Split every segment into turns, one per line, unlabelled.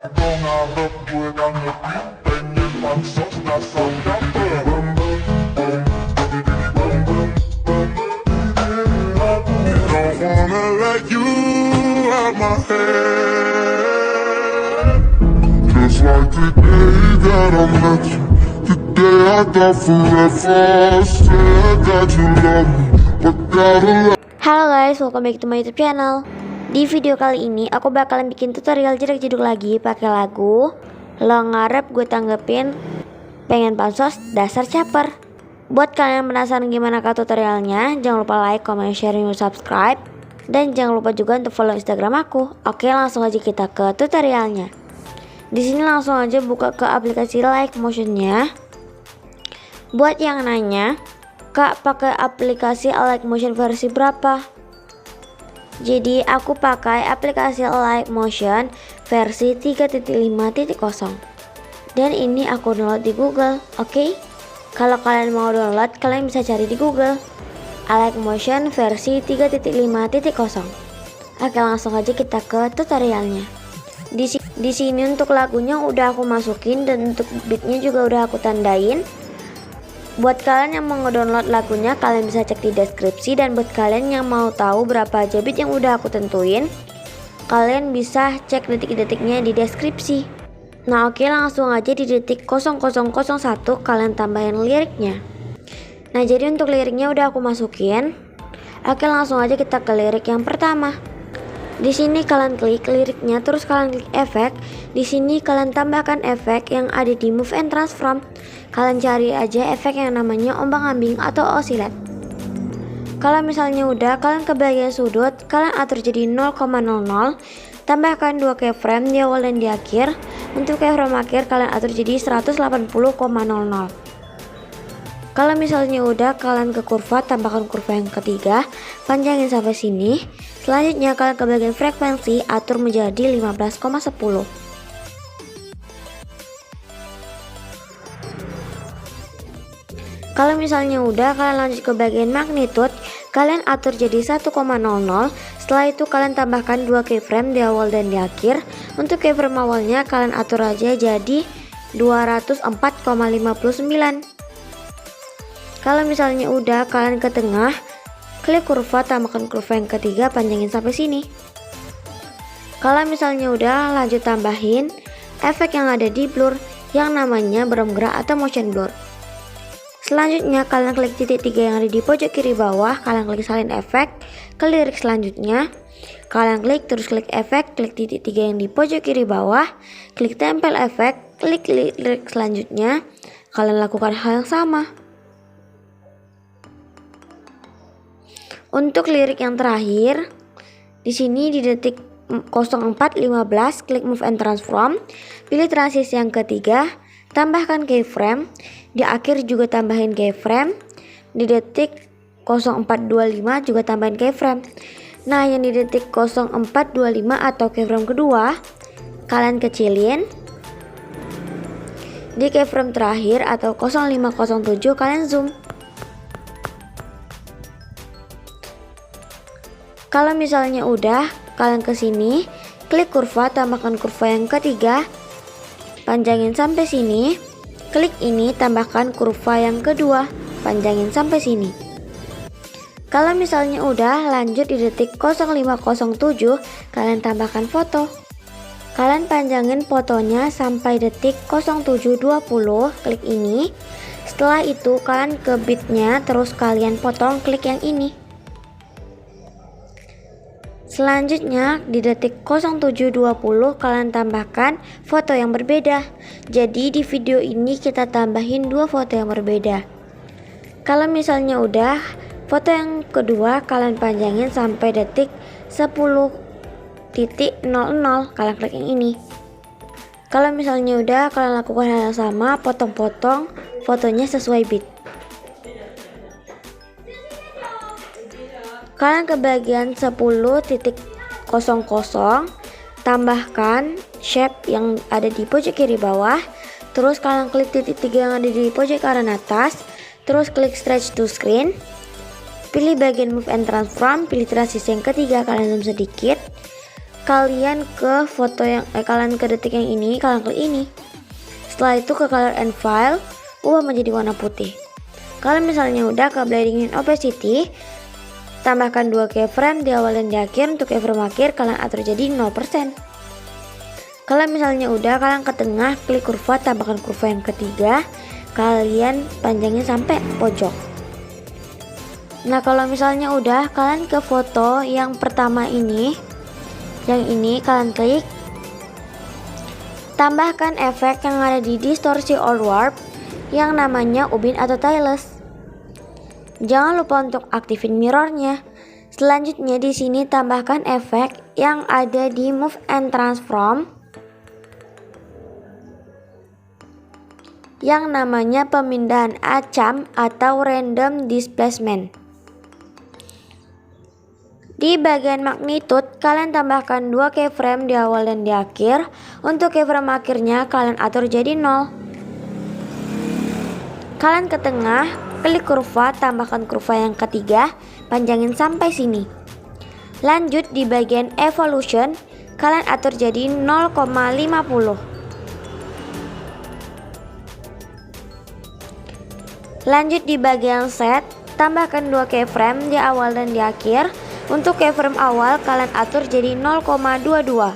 Kau ngarep gue kan lebih pengen pansos dasar dapet. Bum bum bum, bum bum bum. Don't wanna let you out my head. Just like today that I met you. Today I thought forever. Said that you love me, but gotta let.
Halo guys, welcome back to my YouTube channel. Di video kali ini aku bakalan bikin tutorial jedak-jeduk lagi pakai lagu Lo Ngarep Gue Tanggepin Pengen Pansos Dasar Caper. Buat kalian yang penasaran gimana kah tutorialnya, jangan lupa like, comment, share, dan subscribe. Dan jangan lupa juga untuk follow Instagram aku. Oke, langsung aja kita ke tutorialnya. Di sini langsung aja buka ke aplikasi Like Motion-nya. Buat yang nanya, Kak, pakai aplikasi Like Motion versi berapa? Jadi aku pakai aplikasi Like Motion versi 3.5.0 dan ini aku download di Google. Oke, kalau kalian mau download, kalian bisa cari di Google Like Motion versi 3.5.0. Oke, langsung aja kita ke tutorialnya. Di sini untuk lagunya udah aku masukin dan untuk beatnya juga udah aku tandain. Buat kalian yang mau ngedownload lagunya, kalian bisa cek di deskripsi. Dan buat kalian yang mau tahu berapa aja beat yang udah aku tentuin, kalian bisa cek detik-detiknya di deskripsi. Nah oke, langsung aja di detik 0001 kalian tambahin liriknya. Nah jadi untuk liriknya udah aku masukin. Oke, langsung aja kita ke lirik yang pertama. Di sini kalian klik liriknya, terus kalian klik efek. Di sini kalian tambahkan efek yang ada di Move and Transform. Kalian cari aja efek yang namanya ombang-ambing atau oscillate. Kalau misalnya udah, kalian ke bagian sudut, kalian atur jadi 0,00. Tambahkan 2 keyframe di awal dan di akhir. Untuk keyframe akhir kalian atur jadi 180,00. Kalau misalnya udah, kalian ke kurva, tambahkan kurva yang ketiga, panjangin sampai sini. Selanjutnya kalian ke bagian frekuensi, atur menjadi 15,10. Kalau misalnya udah, kalian lanjut ke bagian magnitude, kalian atur jadi 1,00. Setelah itu kalian tambahkan 2 keyframe di awal dan di akhir. Untuk keyframe awalnya kalian atur aja jadi 204,59. Kalau misalnya udah, kalian ke tengah, klik kurva, tambahkan kurva yang ketiga, panjangin sampai sini. Kalau misalnya udah, lanjut tambahin efek yang ada di blur yang namanya bergerak atau motion blur. Selanjutnya kalian klik titik 3 yang ada di pojok kiri bawah, kalian klik salin efek. Ke lirik selanjutnya kalian klik, terus klik efek, klik titik 3 yang di pojok kiri bawah, klik tempel efek, klik lirik selanjutnya. Kalian lakukan hal yang sama. Untuk lirik yang terakhir, di sini di detik 04.15 klik Move and Transform, pilih transisi yang ketiga, tambahkan keyframe, di akhir juga tambahin keyframe, di detik 04.25 juga tambahin keyframe. Nah yang di detik 04.25 atau keyframe kedua, kalian kecilin. Di keyframe terakhir atau 0507 kalian zoom. Kalau misalnya udah, kalian ke sini, klik kurva, tambahkan kurva yang ketiga, panjangin sampai sini. Klik ini, tambahkan kurva yang kedua, panjangin sampai sini. Kalau misalnya udah, lanjut di detik 0507, kalian tambahkan foto. Kalian panjangin fotonya sampai detik 0720, klik ini. Setelah itu kalian ke beatnya, terus kalian potong, klik yang ini. Selanjutnya di detik 0720 kalian tambahkan foto yang berbeda. Jadi di video ini kita tambahin 2 foto yang berbeda. Kalau misalnya udah, foto yang kedua kalian panjangin sampai detik 10.00. Kalian klik yang ini. Kalau misalnya udah, kalian lakukan hal yang sama, potong-potong fotonya sesuai beat. Kalian ke bagian 10.00, tambahkan shape yang ada di pojok kiri bawah, terus kalian klik titik 3 yang ada di pojok kanan atas, terus klik stretch to screen, pilih bagian move and transform, pilih transisi yang ketiga, kalian zoom sedikit. kalian ke foto yang kalian ke detik yang ini, kalian klik ini. Setelah itu ke color and file, ubah menjadi warna putih. Kalau misalnya udah ke blending and opacity, tambahkan 2 keyframe di awal dan di akhir. Untuk keyframe akhir kalian atur jadi 0%. Kalau misalnya udah, kalian ke tengah, klik kurva, tambahkan kurva yang ketiga, kalian panjangin sampai pojok. Nah kalau misalnya udah, kalian ke foto yang pertama ini, yang ini kalian klik, tambahkan efek yang ada di distorsi or warp yang namanya ubin atau tailless. Jangan lupa untuk aktifin mirrornya. Selanjutnya di sini tambahkan efek yang ada di move and transform yang namanya pemindahan acam atau random displacement. Di bagian magnitude, kalian tambahkan 2 keyframe di awal dan di akhir. Untuk keyframe akhirnya kalian atur jadi 0. Kalian ke tengah, klik kurva, tambahkan kurva yang ketiga, panjangin sampai sini. Lanjut di bagian evolution, kalian atur jadi 0,50. Lanjut di bagian set, tambahkan 2 keyframe di awal dan di akhir. Untuk keyframe awal kalian atur jadi 0,22.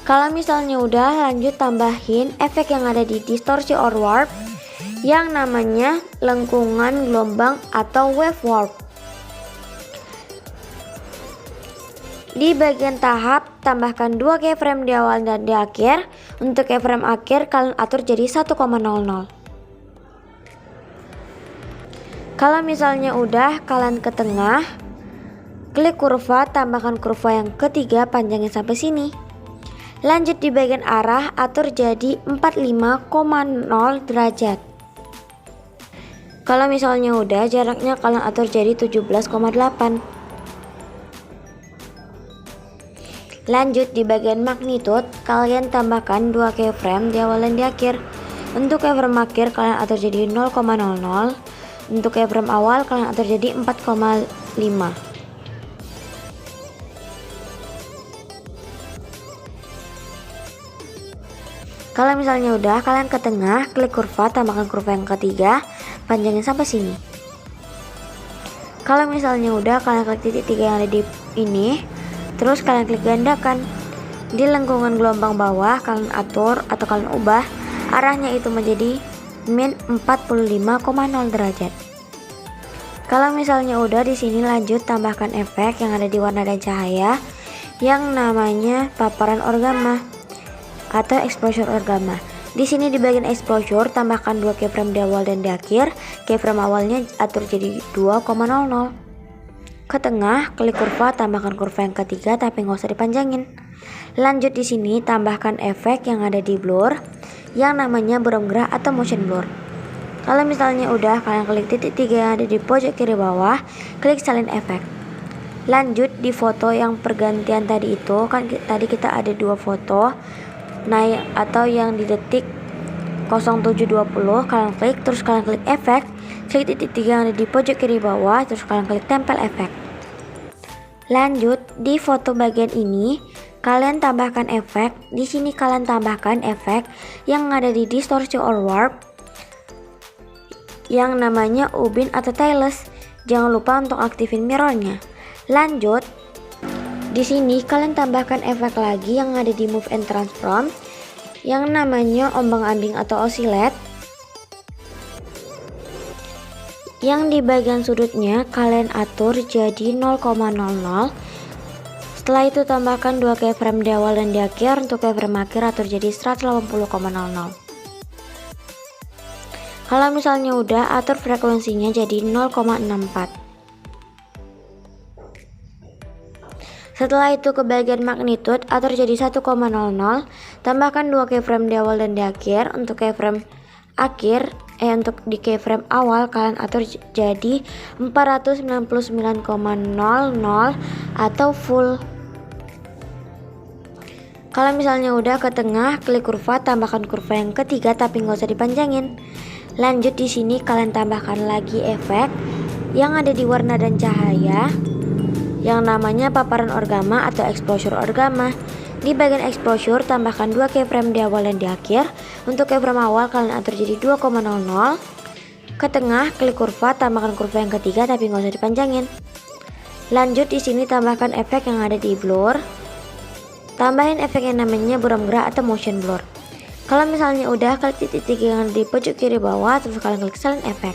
Kalau misalnya udah, lanjut tambahin efek yang ada di distorsi or warp yang namanya lengkungan gelombang atau wave warp. Di bagian tahap, tambahkan 2 keyframe di awal dan di akhir. Untuk keyframe akhir kalian atur jadi 1,00. Kalau misalnya udah, kalian ke tengah, klik kurva, tambahkan kurva yang ketiga, panjangin sampai sini. Lanjut di bagian arah, atur jadi 45,0 derajat. Kalau misalnya udah, jaraknya kalian atur jadi 17,8. Lanjut di bagian magnitude, kalian tambahkan 2 keyframe di awal dan di akhir. Untuk keyframe akhir kalian atur jadi 0,00. Untuk keyframe awal kalian atur jadi 4,5. Kalau misalnya udah, kalian ke tengah, klik kurva, tambahkan kurva yang ketiga, panjangin sampai sini. Kalau misalnya udah, kalian klik titik 3 yang ada di ini, terus kalian klik gandakan. Di lengkungan gelombang bawah kalian atur atau kalian ubah arahnya itu menjadi min 45,0 derajat. Kalau misalnya udah, di sini lanjut tambahkan efek yang ada di warna dan cahaya yang namanya paparan orgama atau exposure orgama. Di sini di bagian exposure tambahkan 2 keyframe di awal dan di akhir. Keyframe awalnya atur jadi 2,00. Ke tengah, klik kurva, tambahkan kurva yang ketiga tapi nggak usah dipanjangin. Lanjut di sini tambahkan efek yang ada di blur yang namanya buram gerah atau motion blur. Kalau misalnya udah, kalian klik titik 3 yang ada di pojok kiri bawah, klik salin efek. Lanjut di foto yang pergantian tadi itu, kan tadi kita ada 2 foto. Nah, atau yang di detik 0720, kalian klik, terus kalian klik efek, klik titik 3 yang ada di pojok kiri bawah, terus kalian klik tempel efek. Lanjut di foto bagian ini, kalian tambahkan efek. Di sini kalian tambahkan efek yang ada di distorsi or warp yang namanya ubin atau tailless. Jangan lupa untuk aktifin mirrornya. Lanjut, di sini kalian tambahkan efek lagi yang ada di move and transform yang namanya ombang-ambing atau oscillate. Yang di bagian sudutnya kalian atur jadi 0,00. Setelah itu tambahkan 2 keyframe di awal dan di akhir. Untuk keyframe akhir atur jadi 180,00. Kalau misalnya udah, atur frekuensinya jadi 0,64. Setelah itu ke bagian magnitude, atur jadi 1,00. Tambahkan 2 keyframe di awal dan di akhir. Untuk keyframe akhir, untuk di keyframe awal kalian atur jadi 499,00 atau full. Kalau misalnya udah, ke tengah, klik kurva, tambahkan kurva yang ketiga tapi nggak usah dipanjangin. Lanjut di sini kalian tambahkan lagi efek yang ada di warna dan cahaya yang namanya paparan orgama atau exposure orgama. Di bagian exposure tambahkan 2 keyframe di awal dan di akhir. Untuk keyframe awal kalian atur jadi 2,00. Ke tengah klik kurva, tambahkan kurva yang ketiga tapi nggak usah dipanjangin. Lanjut di sini tambahkan efek yang ada di blur. Tambahin efek yang namanya buram gerak atau motion blur. Kalau misalnya udah, klik titik-titik yang ada di pojok kiri bawah, terus kalian klik salin efek.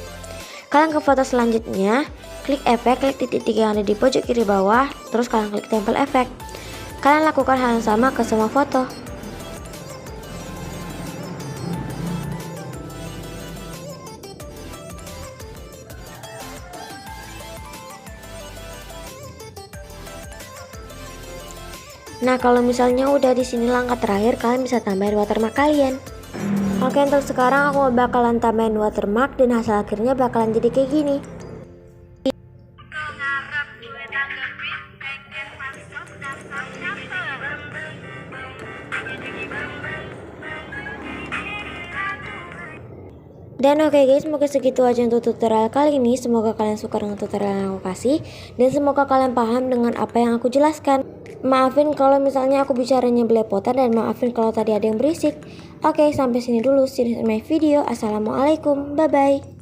Kalian ke foto selanjutnya, klik efek, klik titik-titik yang ada di pojok kiri bawah, terus kalian klik tempel efek. Kalian lakukan hal yang sama ke semua foto. Nah, kalau misalnya udah di sini langkah terakhir, kalian bisa tambahin watermark kalian. Oke, untuk sekarang aku bakalan tambahin watermark dan hasil akhirnya bakalan jadi kayak gini. Dan oke guys, semoga segitu aja untuk tutorial kali ini. Semoga kalian suka dengan tutorial yang aku kasih, dan semoga kalian paham dengan apa yang aku jelaskan. Maafin kalau misalnya aku bicaranya belepotan, dan maafin kalau tadi ada yang berisik. Oke, sampai sini dulu. See you in my video. Assalamualaikum, bye bye.